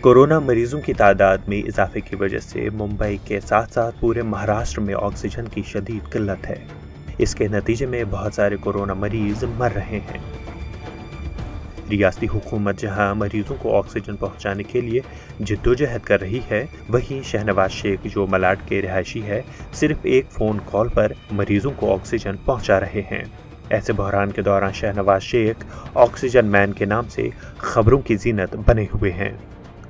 Corona मरीजों की तादाद में इजाफे की वजह से मुंबई के साथ साथ पूरे महाराष्ट्र में ऑक्सीजन की शदीद किल्लत है। इसके नतीजे में बहुत सारे कोरोना मरीज मर रहे हैं। रियासती हुकूमत जहां मरीजों को ऑक्सीजन पहुंचाने के लिए जिद्दोजहद कर रही है, वहीं शहनवाज शेख जो मलाड के रिहायशी है, सिर्फ एक फोन कॉल पर मरीजों को ऑक्सीजन पहुंचा रहे हैं। ऐसे बहरान के दौरान शहनवाज शेख ऑक्सीजन मैन के नाम से खबरों की जीनत बने हुए हैं।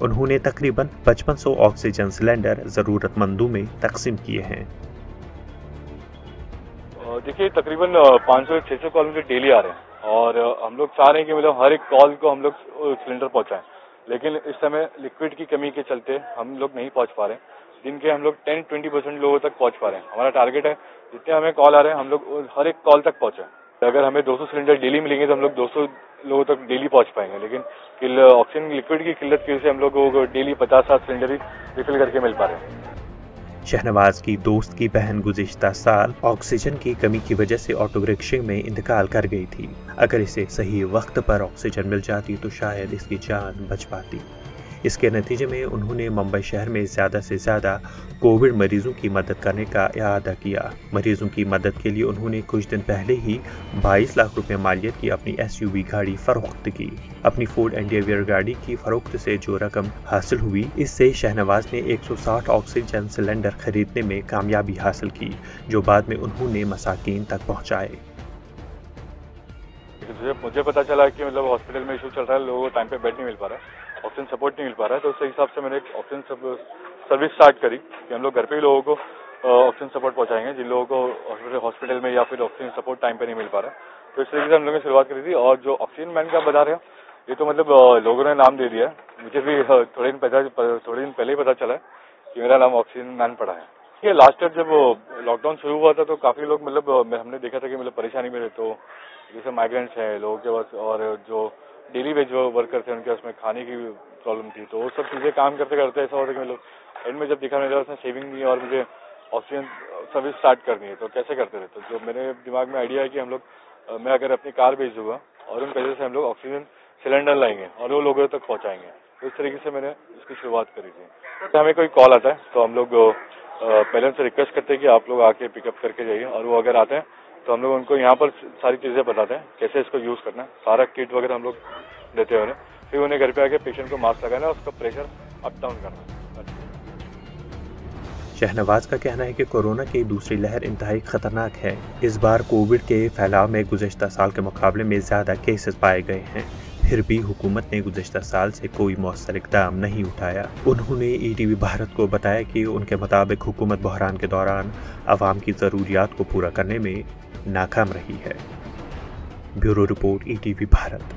उन्होंने तकरीबन 5500 ऑक्सीजन सिलेंडर जरूरतमंदों में तकसीम किए हैं। देखिए, तकरीबन 500 से 600 कॉल मुझे डेली आ रहे हैं और हम लोग चाह रहे हैं कि मतलब हर एक कॉल को हम लोग सिलेंडर पहुंचाएं, लेकिन इस समय लिक्विड की कमी के चलते हम लोग नहीं पहुंच पा रहे हैं। दिन के हम लोग 10-20% लोगों तक पहुंच पा रहे हैं। हमारा टारगेट है जितने हमें कॉल आ रहे हैं हम लोग हर एक कॉल तक पहुंचे। अगर हमें 200 सिलेंडर डेली मिलेंगे तो हम लोग 200 लोगों तक डेली पहुंच पाएंगे, लेकिन ऑक्सीजन लिक्विड की किल्लत की वजह से हम लोग को डेली 50-60 सिलेंडर ही रिफिल करके मिल पा रहे हैं। शहनवाज की दोस्त की बहन गुज़िश्ता साल ऑक्सीजन की कमी की वजह से ऑटो रिक्शे में इंतकाल कर गई थी। अगर इसे सही वक्त पर ऑक्सीजन मिल जाती तो शायद इसकी जान बच पाती। इसके नतीजे में उन्होंने मुंबई शहर में ज़्यादा से ज़्यादा कोविड मरीजों की मदद करने का इरादा किया। मरीजों की मदद के लिए उन्होंने कुछ दिन पहले ही 22 लाख रुपए मालियत की अपनी SUV गाड़ी फरोख्त की। अपनी फोर्ड एंडेवियर गाड़ी की फरोख्त से जो रकम हासिल हुई, इससे शहनवाज ने 160 ऑक्सीजन सिलेंडर खरीदने में कामयाबी हासिल की, जो बाद में उन्होंने मसाकीन तक पहुँचाए। मुझे पता चला कि मतलब हॉस्पिटल में इशू चल रहा है, लोगों को टाइम पे बेड नहीं मिल पा रहा है, ऑक्सीजन सपोर्ट नहीं मिल पा रहा है, तो उस हिसाब से मैंने एक ऑक्सीजन सर्विस स्टार्ट करी कि हम लोग घर पे ही लोगों को ऑक्सीजन सपोर्ट पहुंचाएंगे जिन लोगों को हॉस्पिटल में या फिर ऑक्सीजन सपोर्ट टाइम पे नहीं मिल पा रहा है। तो इस तरीके से हम लोगों ने शुरुआत करी थी। और जो ऑक्सीजन मैन का बता रहे हो, ये तो मतलब लोगों ने नाम दे दिया है। मुझे भी थोड़े दिन पहले ही पता चला कि मेरा नाम ऑक्सीजन मैन पड़ा है। ये लास्ट ईयर जब लॉकडाउन शुरू हुआ था तो काफी लोग मतलब हमने देखा था कि मतलब परेशानी में थे। तो जैसे माइग्रेंट्स हैं लोगों के पास, और जो डेली वेज वर्कर थे उनके उसमें खाने की प्रॉब्लम थी, तो वो सब चीजें काम करते करते ऐसा होता है कि मतलब एंड में जब दिखा मेरे उसमें सेविंग नहीं और मुझे ऑक्सीजन सर्विस स्टार्ट करनी है, तो कैसे करते थे। तो जो मेरे दिमाग में आइडिया है कि हम लोग मैं अगर अपनी कार भेज दूंगा और उन पैसे से हम लोग ऑक्सीजन सिलेंडर लाएंगे और वो लोगों तक पहुंचाएंगे। तो इस तरीके से मैंने इसकी शुरुआत करी थी। तो हमें कोई कॉल आता है तो हम लोग पहले उनसे रिक्वेस्ट करते हैं कि आप लोग आके पिकअप करके जाइए, और वो अगर आते हैं तो हम लोग उनको यहाँ पर सारी चीजें बताते हैं कैसे इसको यूज करना है। सारा किट वगैरह हम लोग देते हैं उन्हें, फिर उन्हें घर पे आके पेशेंट को मास्क लगाना है, उसका प्रेशर अप डाउन करना है। शहनवाज का कहना है कि कोरोना की दूसरी लहर इंतहाई खतरनाक है। इस बार कोविड के फैलाव में गुज़श्ता साल के मुकाबले में ज़्यादा केसेस पाए गए हैं। फिर भी हुकूमत ने गुज़श्ता साल से कोई मौसर इक़दाम नहीं उठाया। उन्होंने ETV भारत को बताया कि उनके मुताबिक हुकूमत बहरान के दौरान आवाम की ज़रूरियात को पूरा करने में नाकाम रही है। Bureau report ETV Bharat.